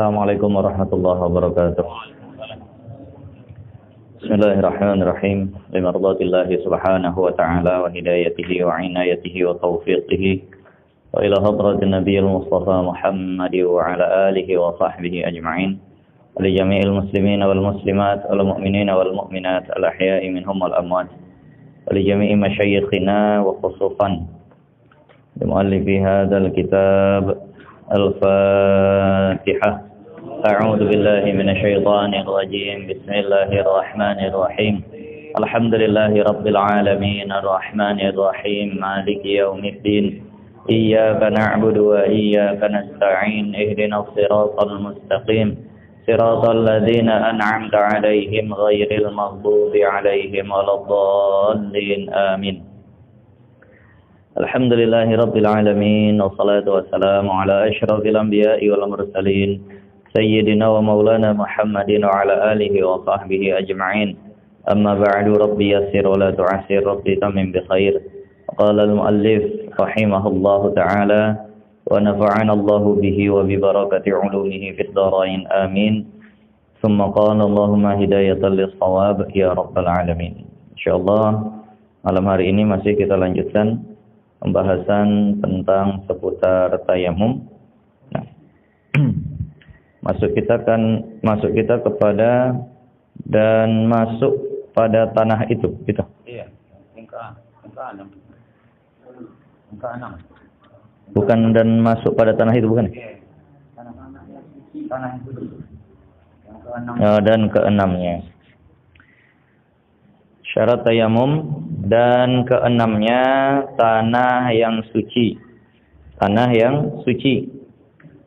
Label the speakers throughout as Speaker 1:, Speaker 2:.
Speaker 1: Assalamualaikum warahmatullahi wabarakatuh. Bismillahirrahmanirrahim. Limardatillahi subhanahu wa ta'ala wa hidayatihi wa inayatihi wa taufiqihi wa ila hadratin nabiyil mustafa Muhammad wa ala alihi wa sahbihi ajma'in wa li jami'il muslimina wal muslimat wal mu'minina wal mu'minat al ahya'i minhum wal amwat wa li jami'i masyayikhina wa khususan li muallifi hadzal kitab الفاتحة. أعوذ بالله من الشيطان الرجيم. بسم الله الرحمن الرحيم. الحمد لله رب العالمين الرحمن الرحيم مالك يوم الدين. إياك نعبد وإياك نستعين. اهدنا الصراط المستقيم صراط الذين أنعمت عليهم غير المغضوب عليهم ولا الضالين آمين. Alhamdulillahi Rabbil Alamin. Wassalatu wassalamu ala ashrafil anbiya'i wal mursalin Sayyidina wa maulana Muhammadin wa ala alihi wa sahbihi ajma'in. Amma ba'du, Rabbi yassir wa la tu'assir, Rabbi tamim bi khair. Qala al-muallif rahimahullahu ta'ala wa nafa'ana Allahu bihi wa bi barakati ulumihi fid dharain amin. Thumma qala Allahumma hidayatan lis-shawab ya Rabbal Alamin. Insyaallah malam hari ini masih kita lanjutkan pembahasan tentang seputar tayamum. Nah, masuk kita kepada dan masuk pada tanah itu, gitu.
Speaker 2: Iya, angka 6.
Speaker 1: Bukan dan masuk pada tanah itu, bukan?
Speaker 2: Iya. Tanah itu. Yang ke-6.
Speaker 1: Dan ke-6-nya. Syarat tayamum dan ke-6-nya tanah yang suci. Tanah yang suci.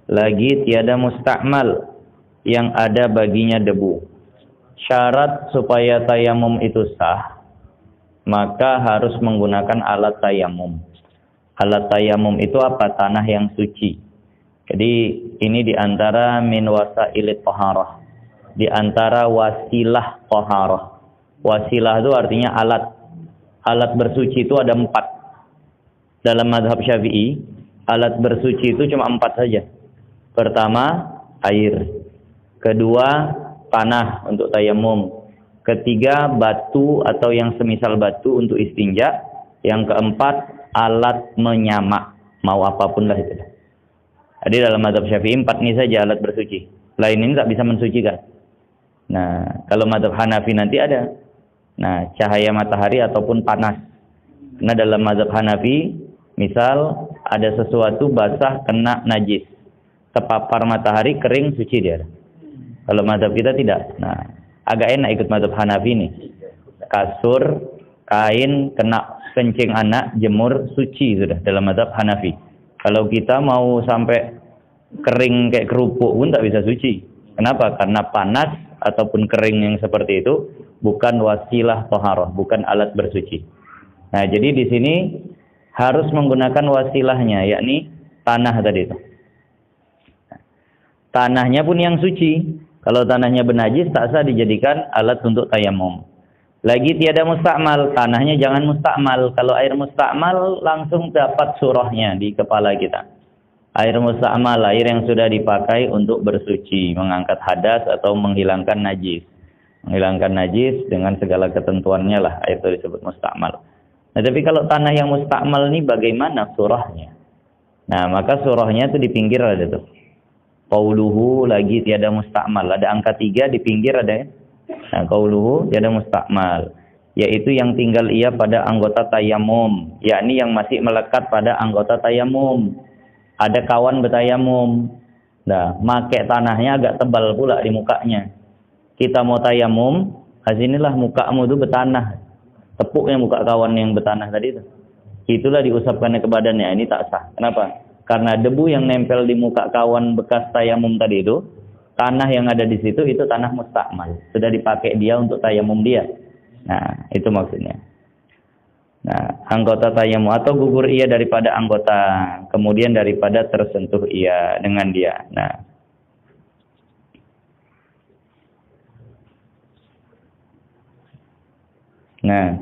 Speaker 1: Lagi tiada mustakmal yang ada baginya debu. Syarat supaya tayamum itu sah, maka harus menggunakan alat tayamum. Alat tayamum itu apa? Tanah yang suci. Jadi ini diantara min wasailit taharah. Diantara wasilah taharah. Wasilah itu artinya alat. Alat bersuci itu ada 4. Dalam mazhab Syafi'i, alat bersuci itu cuma 4 saja. Pertama, air. Kedua, tanah untuk tayamum. Ketiga, batu atau yang semisal batu untuk istinja. Yang keempat, alat menyamak. Mau apapun lah itu. Jadi dalam mazhab Syafi'i 4 ini saja alat bersuci. Lain ini tak bisa mensucikan. Nah, kalau mazhab Hanafi nanti ada. Nah, cahaya matahari ataupun panas. Karena dalam mazhab Hanafi, misal ada sesuatu basah kena najis, terpapar matahari kering suci dia. Kalau mazhab kita tidak. Nah, agak enak ikut mazhab Hanafi ini. Kasur, kain kena kencing anak, jemur suci sudah dalam mazhab Hanafi. Kalau kita mau sampai kering kayak kerupuk pun tak bisa suci. Kenapa? Karena panas ataupun kering yang seperti itu bukan wasilah taharah, bukan alat bersuci. Nah, jadi di sini harus menggunakan wasilahnya, yakni tanah tadi itu. Tanahnya pun yang suci. Kalau tanahnya bernajis tak sah dijadikan alat untuk tayamum. Lagi tiada mustakmal, tanahnya jangan mustakmal. Kalau air mustakmal langsung dapat surahnya di kepala kita. Air mustakmal, air yang sudah dipakai untuk bersuci, mengangkat hadas atau menghilangkan najis. Menghilangkan najis dengan segala ketentuannya lah, itu disebut mustakmal. Nah, tapi kalau tanah yang mustakmal ini bagaimana surahnya? Nah, maka surahnya itu di pinggir ada tuh. Qauluhu lagi tiada mustakmal. Ada angka 3 di pinggir ada ya. Nah, qauluhu tiada mustakmal, yaitu yang tinggal ia pada anggota tayamum, yakni yang masih melekat pada anggota tayamum. Ada kawan bertayamum. Nah, make tanahnya agak tebal pula di mukanya. Kita mau tayamum, sinilah mukamu itu bertanah. Tepuknya muka kawan yang bertanah tadi itu. Itulah diusapkannya ke badannya. Ini tak sah. Kenapa? Karena debu yang nempel di muka kawan bekas tayamum tadi itu, tanah yang ada di situ itu tanah mustakmal. Sudah dipakai dia untuk tayamum dia. Nah, itu maksudnya. Nah, anggota tayamum atau gugur ia daripada anggota, kemudian daripada tersentuh ia dengan dia. Nah,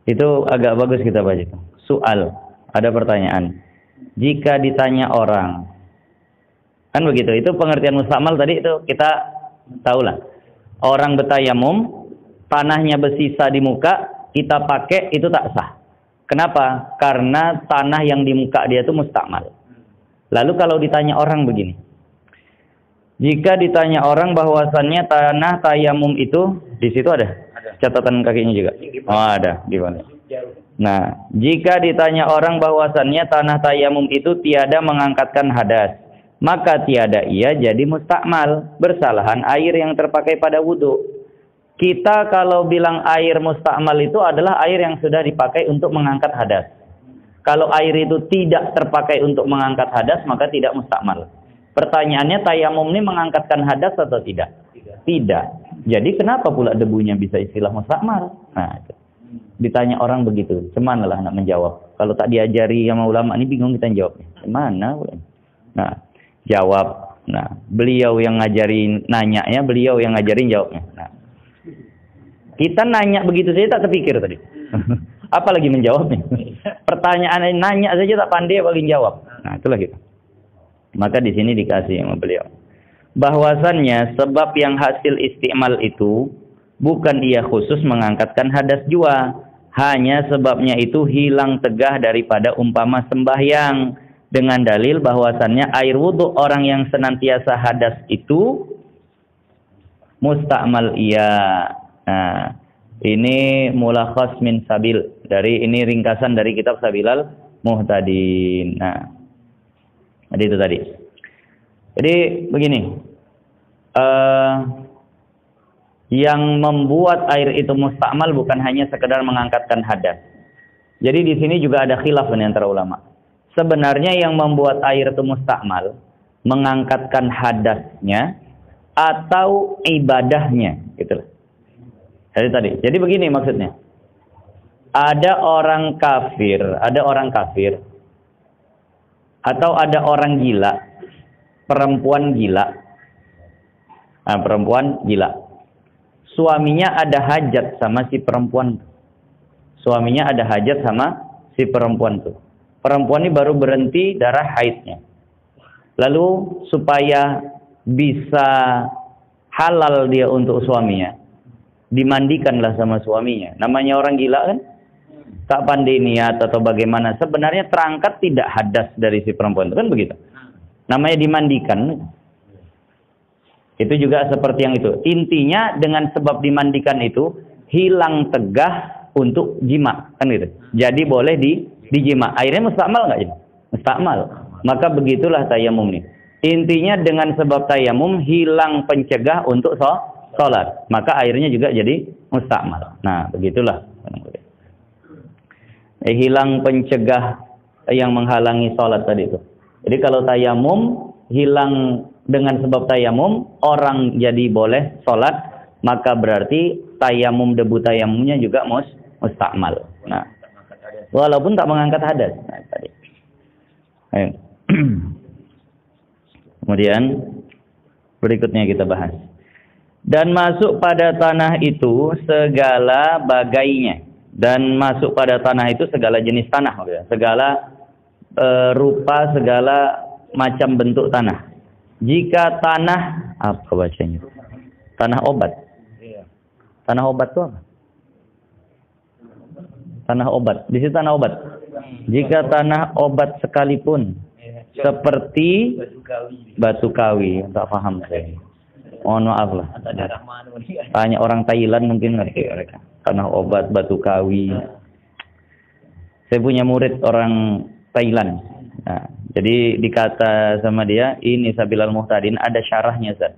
Speaker 1: itu agak bagus kita baca. Soal, ada pertanyaan. Jika ditanya orang, Kan begitu. Itu pengertian mustakmal tadi itu kita tahulah. Orang bertayamum, tanahnya bersisa di muka, kita pakai itu tak sah. Kenapa? Karena tanah yang di muka dia itu mustakmal. Lalu kalau ditanya orang begini. Jika ditanya orang bahwasannya tanah tayamum itu di situ ada catatan kakinya juga. Oh, ada gimana? Nah, jika ditanya orang bahwasannya tanah tayamum itu tiada mengangkatkan hadas, maka tiada ia jadi mustakmal, bersalahan air yang terpakai pada wudu. Kita kalau bilang air mustakmal itu adalah air yang sudah dipakai untuk mengangkat hadas. Kalau air itu tidak terpakai untuk mengangkat hadas, maka tidak mustakmal. Pertanyaannya, tayamum ini mengangkatkan hadas atau tidak? Tidak. Jadi kenapa pula debunya bisa istilah mustakmal? Nah, ditanya orang begitu, cemanalah nak menjawab. Kalau tak diajari sama ulama ini bingung kita jawabnya. Mana? Nah, jawab. Nah, beliau yang ngajarin nanyanya, beliau yang ngajarin jawabnya. Nah, kita nanya begitu saja tak kepikir tadi. Apalagi menjawabnya. Pertanyaan nanya saja tak pandai apalagi jawab. Nah, itulah kita. Maka di sini dikasih sama beliau. Bahwasannya sebab yang hasil istimal itu bukan dia khusus mengangkatkan hadas jua. Hanya sebabnya itu hilang tegah daripada umpama sembahyang. Dengan dalil bahwasannya air wudhu orang yang senantiasa hadas itu mustakmal iya. Nah, ini mulakhas min sabil. Ini ringkasan dari kitab Sabilal Muhtadin. Nah, jadi itu tadi. Jadi begini. Yang membuat air itu mustakmal bukan hanya sekedar mengangkatkan hadas. Jadi di sini juga ada khilaf antara ulama. Sebenarnya yang membuat air itu mustakmal mengangkatkan hadasnya atau ibadahnya, gitu. Jadi begini maksudnya. Ada orang kafir atau ada orang gila, perempuan gila. Nah, perempuan gila. Suaminya ada hajat sama si perempuan. Suaminya ada hajat sama si perempuan tuh. Perempuan ini baru berhenti darah haidnya. Lalu supaya bisa halal dia untuk suaminya, dimandikanlah sama suaminya. Namanya orang gila kan? Tak pandai niat atau bagaimana. Sebenarnya terangkat tidak hadas dari si perempuan itu kan begitu. Namanya dimandikan. Itu juga seperti yang itu. Intinya dengan sebab dimandikan itu hilang tegah untuk jima kan gitu. Jadi boleh dijima. Airnya mustakmal enggak jadi? Mustakmal. Maka begitulah tayamum ini. Intinya dengan sebab tayamum hilang pencegah untuk sholat, maka airnya juga jadi mustakmal. Nah, begitulah. Hilang pencegah yang menghalangi sholat tadi itu. Jadi kalau tayamum hilang dengan sebab tayamum, orang jadi boleh sholat, maka berarti tayamum debu tayamumnya juga mustakmal. Nah, walaupun tak mengangkat hadas. Nah, tadi. Ayo. Kemudian berikutnya kita bahas. Dan masuk pada tanah itu segala bagainya. Dan masuk pada tanah itu segala jenis tanah. Segala rupa, segala macam bentuk tanah. Jika tanah, apa bacanya? Tanah obat. Tanah obat itu apa? Tanah obat. Di situ tanah obat. Jika tanah obat sekalipun. Seperti batu kawi. Tak paham saya. Mohon maaf lah. Tanya orang Thailand mungkin ngerti mereka. Tanah obat, batu kawi. Saya punya murid orang Thailand. Nah, jadi dikata sama dia, ini Sabilal Muhtadin ada syarahnya, Ustaz.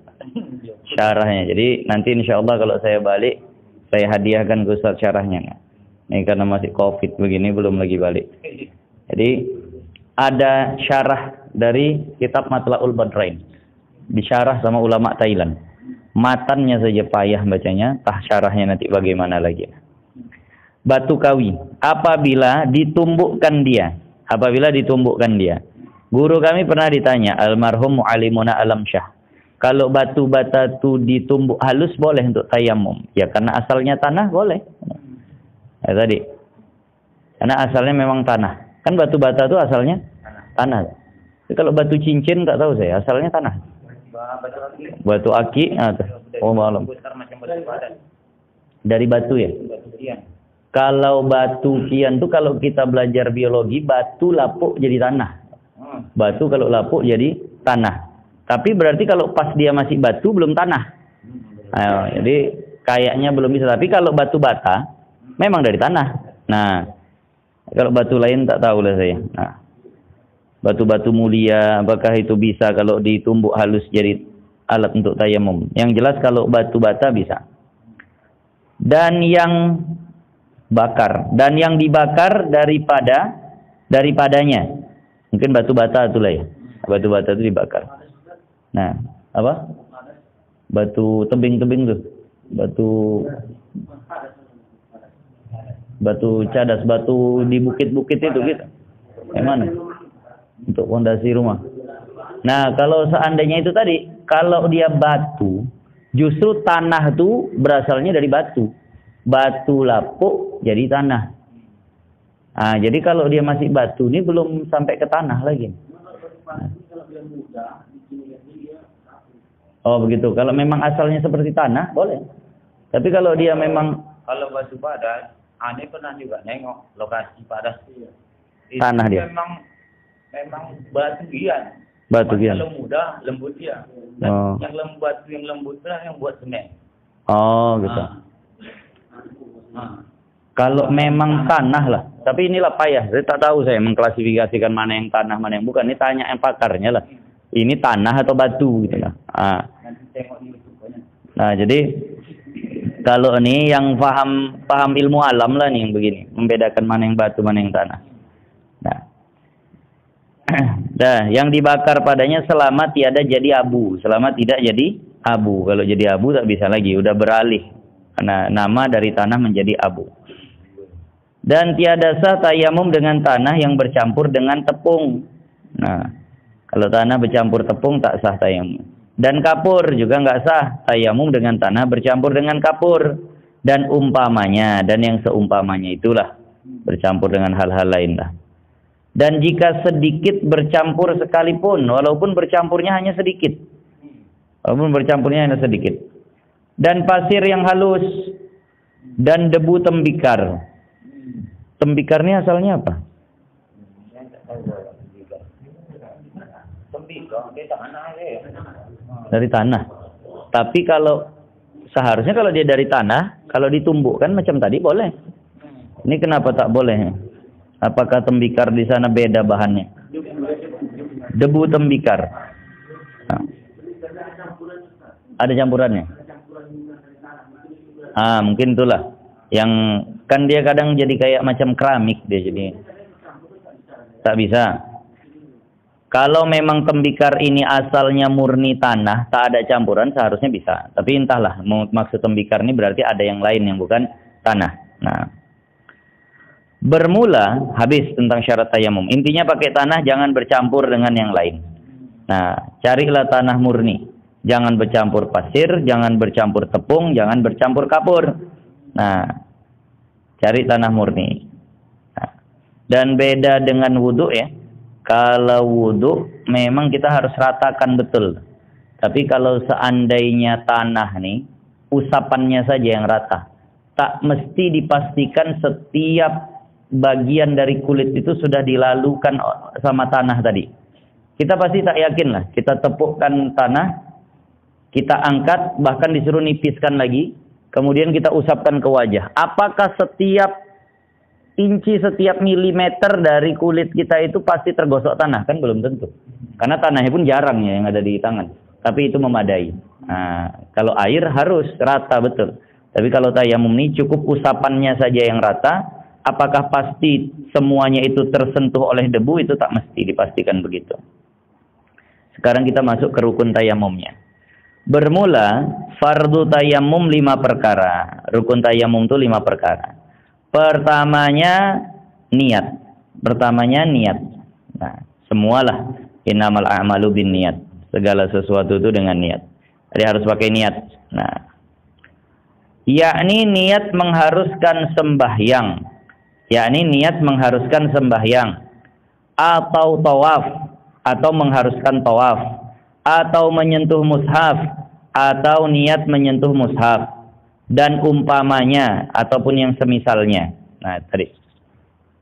Speaker 1: Syarahnya. Jadi nanti insya Allah kalau saya balik, saya hadiahkan ke Ustaz syarahnya. Ini karena masih COVID begini, belum lagi balik. Jadi ada syarah dari kitab Matla'ul Badrain. Disyarah sama ulama Thailand. Matannya saja payah bacanya, tah syarahnya nanti bagaimana lagi. Batu kawi, apabila ditumbukkan dia. Guru kami pernah ditanya, almarhum Mu'alimuna Alam Syah. Kalau batu bata itu ditumbuk halus boleh untuk tayamum. Ya karena asalnya tanah boleh. Ya tadi. Karena asalnya memang tanah. Kan batu bata itu asalnya tanah. Tapi kalau batu cincin nggak tahu saya, asalnya tanah.
Speaker 2: Batu aki.
Speaker 1: Batu aki, oh malam.
Speaker 2: Besar macam batu padat.
Speaker 1: Dari batu ya.
Speaker 2: Batu kian.
Speaker 1: Kalau batu kian tuh kalau kita belajar biologi, batu lapuk jadi tanah. Batu kalau lapuk jadi tanah. Tapi berarti kalau pas dia masih batu belum tanah. Jadi kayaknya belum bisa. Tapi kalau batu bata memang dari tanah. Nah, kalau batu lain tak tahu lah saya. Nah, batu-batu mulia apakah itu bisa kalau ditumbuk halus jadi alat untuk tayamum? Yang jelas kalau batu bata bisa. Dan yang bakar, dan yang dibakar daripadanya. Mungkin batu bata itulah ya. Batu bata itu dibakar. Nah, apa? Batu tebing-tebing tuh. Batu cadas, batu di bukit-bukit itu gitu. Yang mana? Untuk fondasi rumah. Nah, kalau seandainya itu tadi, kalau dia batu, justru tanah tuh berasalnya dari batu. Batu lapuk jadi tanah. Nah, jadi kalau dia masih batu ini belum sampai ke tanah lagi. Nah. Oh begitu. Kalau memang asalnya seperti tanah boleh. Tapi kalau dia memang
Speaker 2: kalau batu padat, aneh pernah juga nengok lokasi padat.
Speaker 1: Tanah dia.
Speaker 2: Memang batu gian.
Speaker 1: Batu gian.
Speaker 2: Kalau mudah lembut dia. Dan yang lembut lah yang buat semen.
Speaker 1: Oh gitu. Kalau memang tanah lah. Tapi inilah payah. Saya tak tahu saya mengklasifikasikan mana yang tanah, mana yang bukan. Ini tanya yang pakarnya lah. Ini tanah atau batu gitu lah. Nah, jadi kalau ini yang paham ilmu alam lah nih yang begini, membedakan mana yang batu, mana yang tanah. Nah, yang dibakar padanya selama tiada jadi abu, selama tidak jadi abu. Kalau jadi abu tak bisa lagi, udah beralih karena nama dari tanah menjadi abu. Dan tiada sah tayamum dengan tanah yang bercampur dengan tepung. Nah, kalau tanah bercampur tepung tak sah tayamum. Dan kapur juga nggak sah tayamum dengan tanah bercampur dengan kapur. Dan umpamanya, dan yang seumpamanya itulah bercampur dengan hal-hal lain lah. Dan jika sedikit bercampur sekalipun, walaupun bercampurnya hanya sedikit. Walaupun bercampurnya hanya sedikit. Dan pasir yang halus. Dan debu tembikar. Tembikar ini asalnya apa? Dari tanah. Tapi kalau seharusnya kalau dia dari tanah, kalau ditumbukkan macam tadi boleh. Ini kenapa tak boleh? Apakah tembikar di sana beda bahannya? Debu tembikar. Nah. Ada campurannya. Mungkin itulah. Yang kan dia kadang jadi kayak macam keramik dia jadi. Tak bisa. Kalau memang tembikar ini asalnya murni tanah, tak ada campuran, seharusnya bisa. Tapi entahlah, maksud tembikar ini berarti ada yang lain yang bukan tanah. Nah, bermula habis tentang syarat tayamum. Intinya pakai tanah, jangan bercampur dengan yang lain. Nah, carilah tanah murni. Jangan bercampur pasir, jangan bercampur tepung, jangan bercampur kapur. Nah, cari tanah murni. Nah, dan beda dengan wudhu ya. Kalau wudhu memang kita harus ratakan betul. Tapi kalau seandainya tanah nih, usapannya saja yang rata. Tak mesti dipastikan setiap bagian dari kulit itu sudah dilalukan sama tanah tadi. Kita pasti tak yakin lah. Kita tepukkan tanah, kita angkat, bahkan disuruh nipiskan lagi. Kemudian kita usapkan ke wajah. Apakah setiap inci, setiap milimeter dari kulit kita itu pasti tergosok tanah? Kan belum tentu. Karena tanahnya pun jarang ya yang ada di tangan. Tapi itu memadai. Nah, kalau air harus rata betul. Tapi kalau tayamum ini cukup usapannya saja yang rata. Apakah pasti semuanya itu tersentuh oleh debu? Itu tak mesti dipastikan begitu. Sekarang kita masuk ke rukun tayamumnya. Bermula fardu tayamum 5 perkara. Rukun tayamum itu 5 perkara. Pertamanya niat. Nah, semualah innamal a'malu bin niat. Segala sesuatu itu dengan niat. Jadi harus pakai niat. Nah, yakni niat mengharuskan sembahyang. Atau tawaf atau mengharuskan tawaf, atau menyentuh mushaf, atau niat menyentuh mushaf, dan umpamanya ataupun yang semisalnya. Nah, tadi.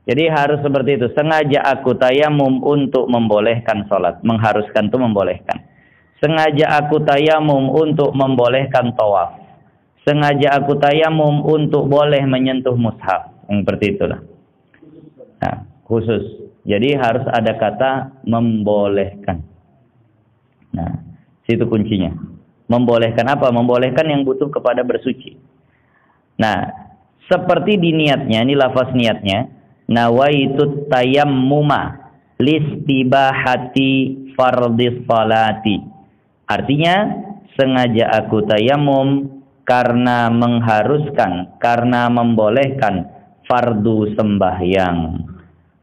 Speaker 1: Jadi harus seperti itu. Sengaja aku tayamum untuk membolehkan sholat. Mengharuskan itu membolehkan. Sengaja aku tayamum untuk membolehkan tawaf. Sengaja aku tayamum untuk boleh menyentuh mushaf. Yang seperti itulah. Nah, khusus. Jadi harus ada kata membolehkan. Nah, situ kuncinya. Membolehkan apa? Membolehkan yang butuh kepada bersuci. Nah, seperti di niatnya, ini lafaz niatnya, nawaitu tayammuma listibahati fardhis salati. Artinya, sengaja aku tayamum karena mengharuskan, karena membolehkan fardu sembahyang.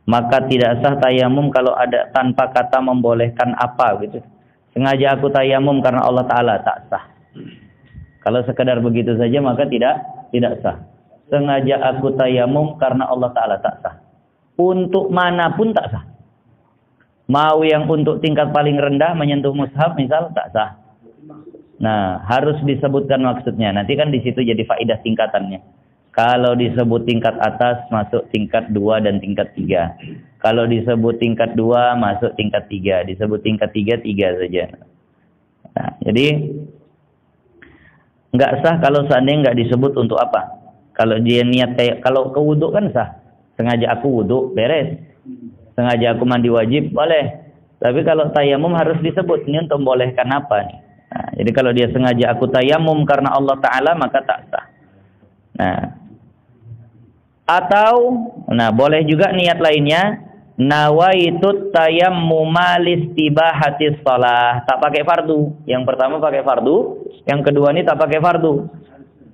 Speaker 1: Maka tidak sah tayamum kalau ada tanpa kata membolehkan apa gitu. Sengaja aku tayamum karena Allah Ta'ala, tak sah. Kalau sekedar begitu saja maka tidak sah. Sengaja aku tayamum karena Allah Ta'ala, tak sah. Untuk manapun tak sah. Mau yang untuk tingkat paling rendah menyentuh mushaf misal, tak sah. Nah, harus disebutkan maksudnya. Nanti kan di situ jadi faedah tingkatannya. Kalau disebut tingkat atas masuk tingkat 2 dan tingkat 3. Kalau disebut tingkat 2 masuk tingkat 3. Disebut tingkat 3, 3 saja. Nah, jadi nggak sah kalau seandainya nggak disebut untuk apa. Kalau dia niat kayak, kalau ke wudhu kan sah. Sengaja aku wudhu, beres. Sengaja aku mandi wajib, boleh. Tapi kalau tayamum harus disebut. Ini untuk membolehkan apa nih. Nah, jadi kalau dia sengaja aku tayamum karena Allah Ta'ala maka tak sah. Nah, atau, nah boleh juga niat lainnya, nawaitu tayammuma listibahatis shalah. Tak pakai fardu. Yang pertama pakai fardu, yang kedua ini tak pakai fardu.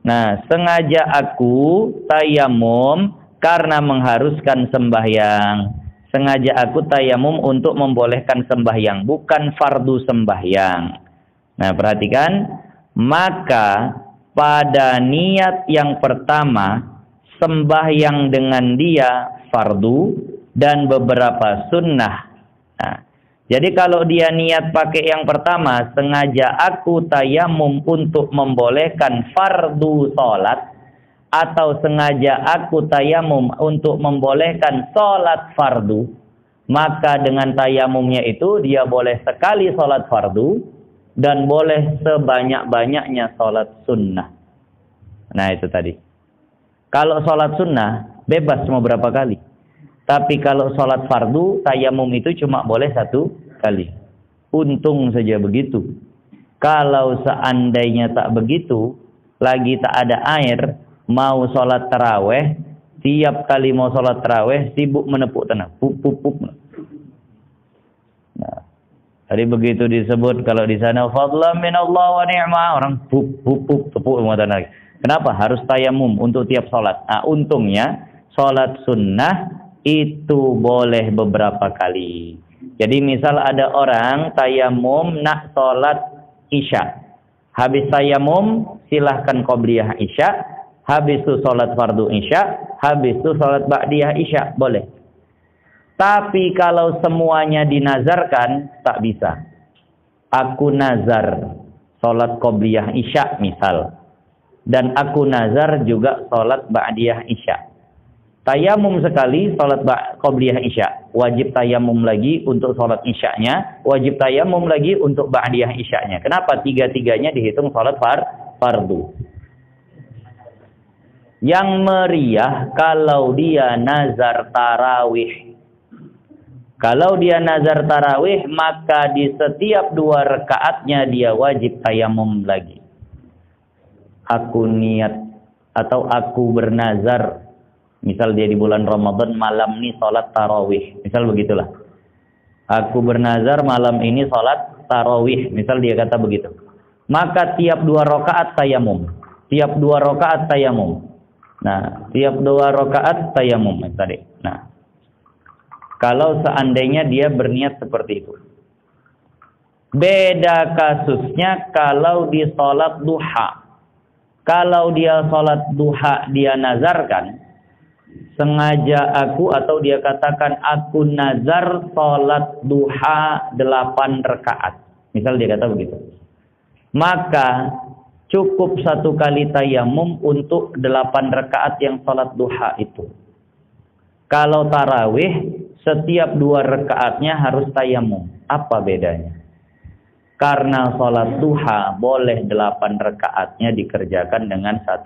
Speaker 1: Nah, sengaja aku tayamum karena mengharuskan sembahyang. Sengaja aku tayamum untuk membolehkan sembahyang, bukan fardu sembahyang. Nah, perhatikan, maka pada niat yang pertama sembahyang dengan dia fardu dan beberapa sunnah. Nah, jadi kalau dia niat pakai yang pertama, sengaja aku tayamum untuk membolehkan fardu sholat, atau sengaja aku tayamum untuk membolehkan sholat fardu, maka dengan tayamumnya itu dia boleh sekali sholat fardu dan boleh sebanyak-banyaknya sholat sunnah. Nah, itu tadi. Kalau sholat sunnah, bebas mau berapa kali. Tapi kalau sholat fardu, tayamum itu cuma boleh 1 kali. Untung saja begitu. Kalau seandainya tak begitu, lagi tak ada air, mau sholat taraweh, tiap kali mau sholat taraweh, sibuk menepuk tanah. Pup, pup, pup. Nah, tadi begitu disebut, kalau di sana, fadlan minallah wa ni'mah, orang pup, pup, pup, tepuk semua tanah. Kenapa? Harus tayamum untuk tiap sholat. Nah, untungnya sholat sunnah itu boleh beberapa kali. Jadi misal ada orang tayamum nak sholat isya. Habis tayamum silahkan qobliyah isya. Habis itu sholat fardu isya. Habis itu sholat ba'diyah isya. Boleh. Tapi kalau semuanya dinazarkan, tak bisa. Aku nazar sholat qobliyah isya misal. Dan aku nazar juga sholat ba'diyah isya. Tayamum sekali sholat qobliyah isya. Wajib tayamum lagi untuk sholat isyanya. Wajib tayamum lagi untuk ba'diyah isyanya. Kenapa? Tiga-tiganya dihitung sholat fardu. Yang meriah kalau dia nazar tarawih. Kalau dia nazar tarawih, maka di setiap 2 rakaatnya dia wajib tayamum lagi. Aku niat atau aku bernazar, misal dia di bulan Ramadan malam ini sholat tarawih, misal begitulah. Aku bernazar malam ini sholat tarawih, misal dia kata begitu. Maka tiap 2 rakaat tayamum, tiap 2 rakaat tayamum. Nah, tiap 2 rakaat tayamum tadi. Nah, kalau seandainya dia berniat seperti itu. Beda kasusnya kalau di sholat duha. Kalau dia sholat duha dia nazarkan, sengaja aku, atau dia katakan aku nazar sholat duha 8 rakaat. Misal dia kata begitu. Maka cukup 1 kali tayamum untuk 8 rakaat yang sholat duha itu. Kalau tarawih, setiap 2 rakaatnya harus tayamum. Apa bedanya? Karena sholat duha boleh 8 rakaatnya dikerjakan dengan 1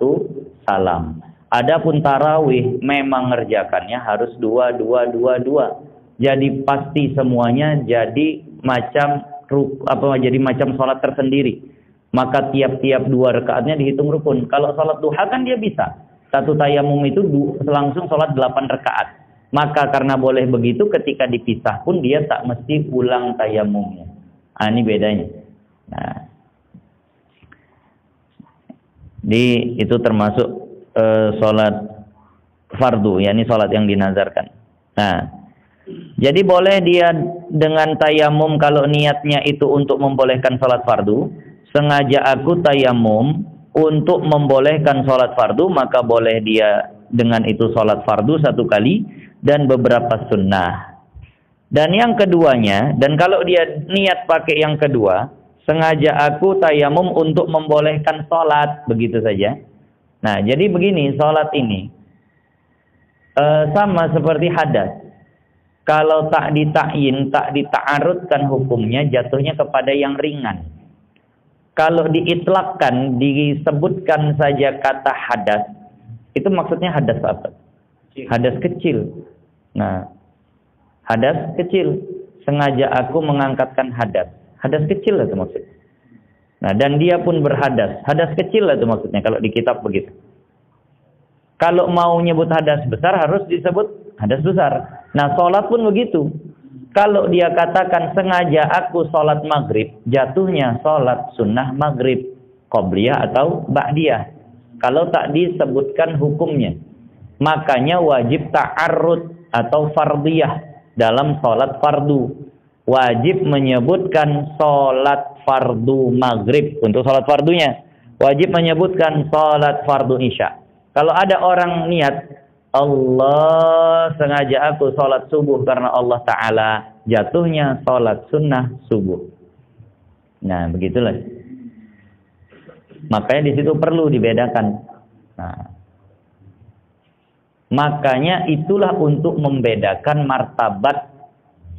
Speaker 1: salam. Adapun tarawih memang ngerjakannya harus 2, 2, 2, 2. Jadi pasti semuanya jadi macam jadi macam sholat tersendiri. Maka tiap-tiap 2 rakaatnya dihitung rukun. Kalau sholat duha kan dia bisa 1 tayamum itu langsung sholat 8 rakaat. Maka karena boleh begitu, ketika dipisah pun dia tak mesti ulang tayamumnya. Ini bedanya. Nah, itu termasuk sholat fardu, yakni sholat yang dinazarkan. Nah, jadi boleh dia dengan tayamum kalau niatnya itu untuk membolehkan sholat fardu. Sengaja aku tayamum untuk membolehkan sholat fardu, maka boleh dia dengan itu sholat fardu 1 kali dan beberapa sunnah. Dan yang keduanya, dan kalau dia niat pakai yang kedua, sengaja aku tayamum untuk membolehkan sholat, begitu saja. Nah, jadi begini, sholat ini sama seperti hadas. Kalau tak ditakyin, tak dita'arudkan hukumnya, jatuhnya kepada yang ringan. Kalau diitlakkan, disebutkan saja kata hadas, itu maksudnya hadas apa? Hadas kecil. Nah, hadas kecil. Sengaja aku mengangkatkan hadas. Hadas kecil lah itu maksudnya. Nah, dan dia pun berhadas. Hadas kecil lah itu maksudnya kalau di kitab begitu. Kalau mau nyebut hadas besar harus disebut hadas besar. Nah, sholat pun begitu. Kalau dia katakan sengaja aku sholat maghrib, jatuhnya sholat sunnah maghrib, qobliyah atau ba'diyah. Kalau tak disebutkan hukumnya, makanya wajib ta'arrud atau fardiyah dalam sholat fardu. Wajib menyebutkan sholat fardu maghrib untuk sholat fardunya. Wajib menyebutkan sholat fardu isya. Kalau ada orang niat, Allah sengaja aku sholat subuh karena Allah Ta'ala, jatuhnya sholat sunnah subuh. Nah, begitulah. Makanya di situ perlu dibedakan. Nah, makanya itulah untuk membedakan martabat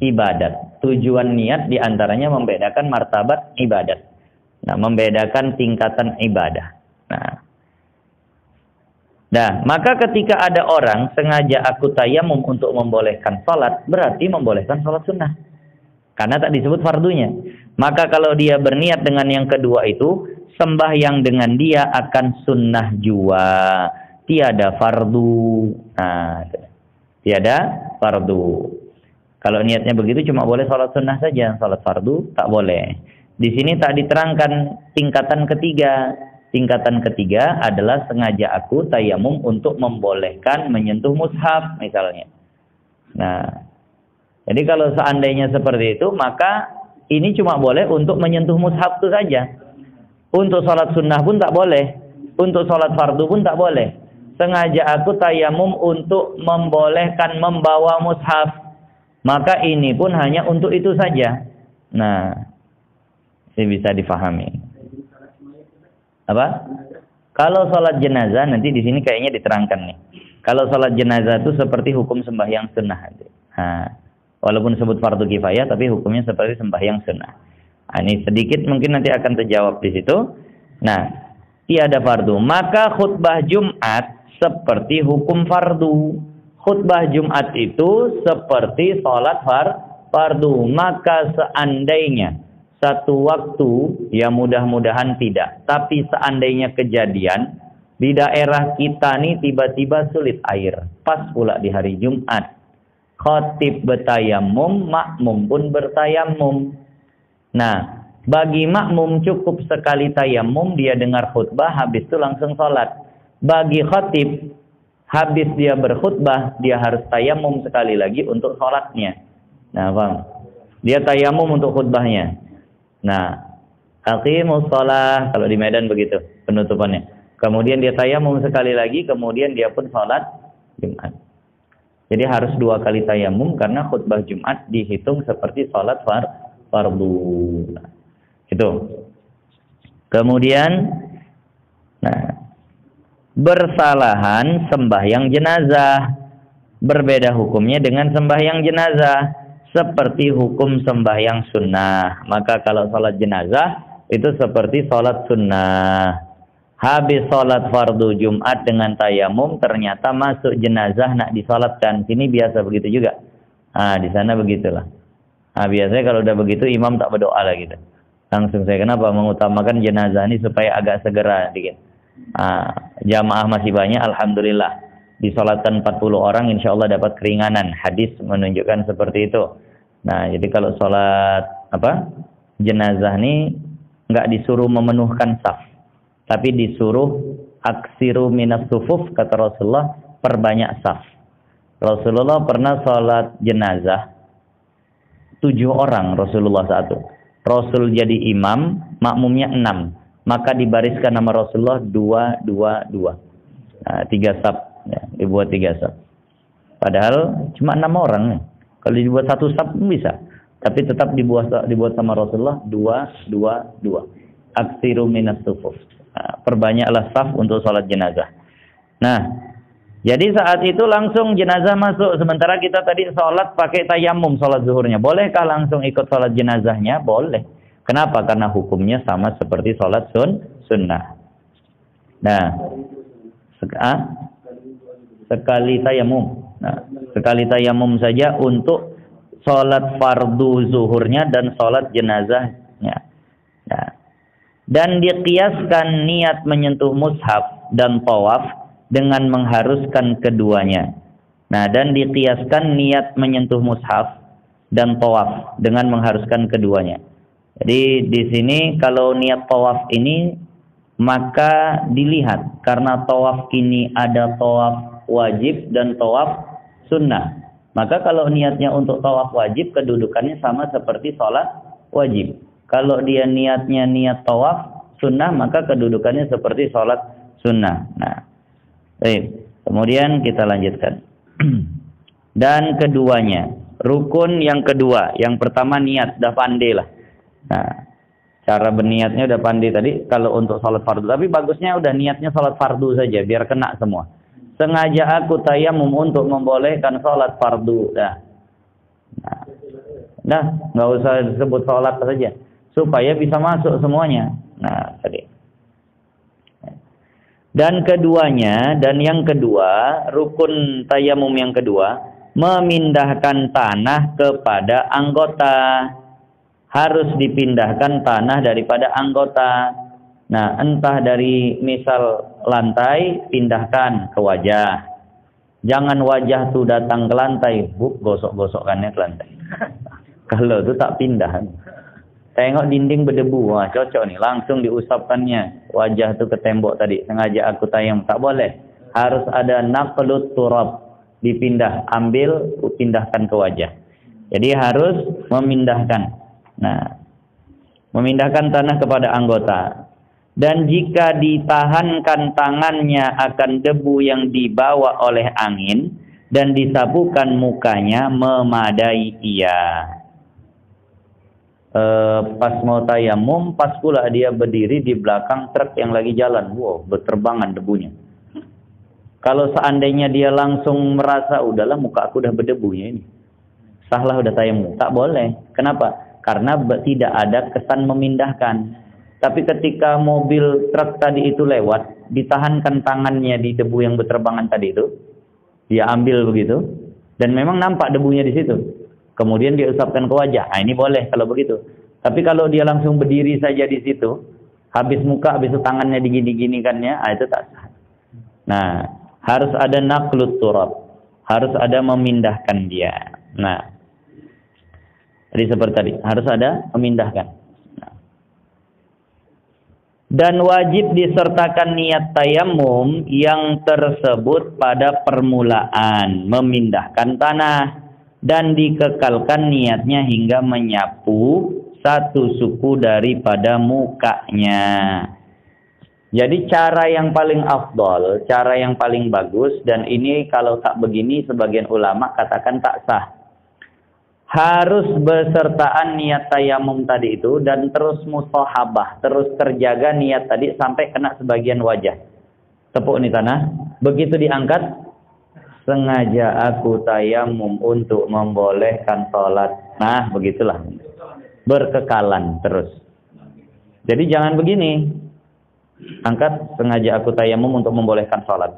Speaker 1: ibadat. Tujuan niat diantaranya membedakan martabat ibadat. Nah, membedakan tingkatan ibadah. Nah, maka ketika ada orang sengaja aku tayamum untuk membolehkan sholat, berarti membolehkan sholat sunnah. Karena tak disebut fardunya. Maka kalau dia berniat dengan yang kedua itu, sembahyang dengan dia akan sunnah jua. Tiada fardu. Nah, tiada fardu. Kalau niatnya begitu cuma boleh sholat sunnah saja. Sholat fardu tak boleh. Di sini tak diterangkan tingkatan ketiga. Tingkatan ketiga adalah sengaja aku tayamum untuk membolehkan menyentuh mushaf misalnya. Nah, jadi kalau seandainya seperti itu, maka ini cuma boleh untuk menyentuh mushaf itu saja. Untuk sholat sunnah pun tak boleh. Untuk sholat fardu pun tak boleh. Sengaja aku tayamum untuk membolehkan membawa mushaf. Maka ini pun hanya untuk itu saja. Nah, ini bisa difahami. Apa? Kalau sholat jenazah, nanti di sini kayaknya diterangkan nih. Kalau sholat jenazah itu seperti hukum sembahyang sunnah. Nah, walaupun sebut fardu kifayah, tapi hukumnya seperti sembahyang sunnah. Nah, ini sedikit mungkin nanti akan terjawab di situ. Nah, tiada fardu. Maka khutbah Jumat seperti hukum fardu. Khutbah Jumat itu seperti sholat fardu. Maka seandainya satu waktu, ya mudah-mudahan tidak, tapi seandainya kejadian di daerah kita nih tiba-tiba sulit air, pas pula di hari Jumat, khatib bertayamum, makmum pun bertayamum. Nah, bagi makmum cukup sekali tayamum, dia dengar khutbah, habis itu langsung sholat. Bagi khatib, habis dia berkhutbah, dia harus tayamum sekali lagi untuk sholatnya. Nah, paham? Dia tayamum untuk khutbahnya. Nah, aqimus shalah, kalau di Medan begitu penutupannya. Kemudian dia tayamum sekali lagi, kemudian dia pun sholat Jumat. Jadi harus 2 kali tayamum karena khutbah Jumat dihitung seperti sholat fardu. Itu. Kemudian, bersalahan sembahyang jenazah. Berbeda hukumnya dengan sembahyang jenazah. Seperti hukum sembahyang sunnah. Maka kalau sholat jenazah, itu seperti sholat sunnah. Habis sholat fardu Jumat dengan tayamum, ternyata masuk jenazah nak disolatkan. Sini biasa begitu juga. Di sana begitulah. Biasanya kalau udah begitu imam tak berdoa lah gitu. Langsung saya kenapa mengutamakan jenazah ini supaya agak segera dikit. Jamaah masih banyak, alhamdulillah. Disolatkan 40 orang, insya Allah dapat keringanan. Hadis menunjukkan seperti itu. Nah, jadi kalau sholat jenazah ini nggak disuruh memenuhkan saf. Tapi disuruh aksiru minas sufuf, kata Rasulullah, perbanyak saf. Rasulullah pernah sholat jenazah 7 orang, Rasulullah 1. Rasul jadi imam, makmumnya 6. Maka dibariskan nama Rasulullah 2, 2, 2. 3 saf, ya, dibuat 3 saf. Padahal cuma 6 orang nih. Kalau dibuat 1 saf pun bisa. Tapi tetap dibuat sama Rasulullah 2, 2, 2. Aksiru minas sufuf. Perbanyaklah saf untuk sholat jenazah. Nah, jadi saat itu langsung jenazah masuk. Sementara kita tadi sholat pakai tayamum, sholat zuhurnya. Bolehkah langsung ikut sholat jenazahnya? Boleh. Kenapa? Karena hukumnya sama seperti sholat sunnah. Nah, sekali tayamum. Nah, sekali tayamum saja untuk sholat fardu zuhurnya dan sholat jenazahnya. Nah, dan dikiaskan niat menyentuh mushaf dan tawaf dengan mengharuskan keduanya. Nah, dan dikiaskan niat menyentuh mushaf dan tawaf dengan mengharuskan keduanya. Jadi di sini kalau niat tawaf ini maka dilihat karena tawaf ini ada tawaf wajib dan tawaf sunnah. Maka kalau niatnya untuk tawaf wajib, kedudukannya sama seperti sholat wajib. Kalau dia niatnya niat tawaf sunnah, maka kedudukannya seperti sholat sunnah. Nah, baik. Kemudian kita lanjutkan. Dan keduanya, rukun yang kedua. Yang pertama niat, dah pandai lah. Nah, cara berniatnya udah pandai tadi kalau untuk sholat fardu. Tapi bagusnya udah niatnya sholat fardu saja, biar kena semua. Sengaja aku tayamum untuk membolehkan sholat fardu. Nah, nggak usah disebut sholat saja. Supaya bisa masuk semuanya. Nah, tadi. Dan keduanya, dan yang kedua, rukun tayamum yang kedua, memindahkan tanah kepada anggota. Harus dipindahkan tanah daripada anggota. Nah, entah dari misal lantai, pindahkan ke wajah. Jangan wajah tuh datang ke lantai, gosok-gosokkannya ke lantai. Kalau itu tak pindah. Tengok dinding berdebu, wah cocok nih, langsung diusapkannya wajah tuh ke tembok tadi. Sengaja aku tayang, tak boleh. Harus ada naqlut turab, dipindah, ambil, pindahkan ke wajah. Jadi harus memindahkan. Nah, memindahkan tanah kepada anggota. Dan jika ditahankan tangannya akan debu yang dibawa oleh angin dan disapukan mukanya, memadai ia. Pas mau tayamum, pas pula dia berdiri di belakang truk yang lagi jalan. Wow, berterbangan debunya. Kalau seandainya dia langsung merasa, udahlah muka aku udah berdebu ya ini, sahlah udah tayamum. Tak boleh. Kenapa? Karena tidak ada kesan memindahkan. Tapi ketika mobil truk tadi itu lewat, ditahankan tangannya di debu yang berterbangan tadi itu, dia ambil begitu, dan memang nampak debunya di situ. Kemudian dia usapkan ke wajah. Nah, ini boleh kalau begitu. Tapi kalau dia langsung berdiri saja di situ, habis muka, habis itu tangannya digini-ginikannya, itu tak sah. Nah, harus ada naqlut turab. Harus ada memindahkan dia. Nah, jadi seperti tadi, harus ada memindahkan. Nah. Dan wajib disertakan niat tayamum yang tersebut pada permulaan memindahkan tanah. Dan dikekalkan niatnya hingga menyapu satu suku daripada mukanya. Jadi cara yang paling afdol, cara yang paling bagus, dan ini kalau tak begini sebagian ulama katakan tak sah. Harus besertaan niat tayamum tadi itu dan terus musahabah, terus terjaga niat tadi sampai kena sebagian wajah. Tepuk nih tanah, begitu diangkat, sengaja aku tayamum untuk membolehkan sholat. Nah, begitulah. Berkekalan terus. Jadi jangan begini. Angkat, sengaja aku tayamum untuk membolehkan sholat.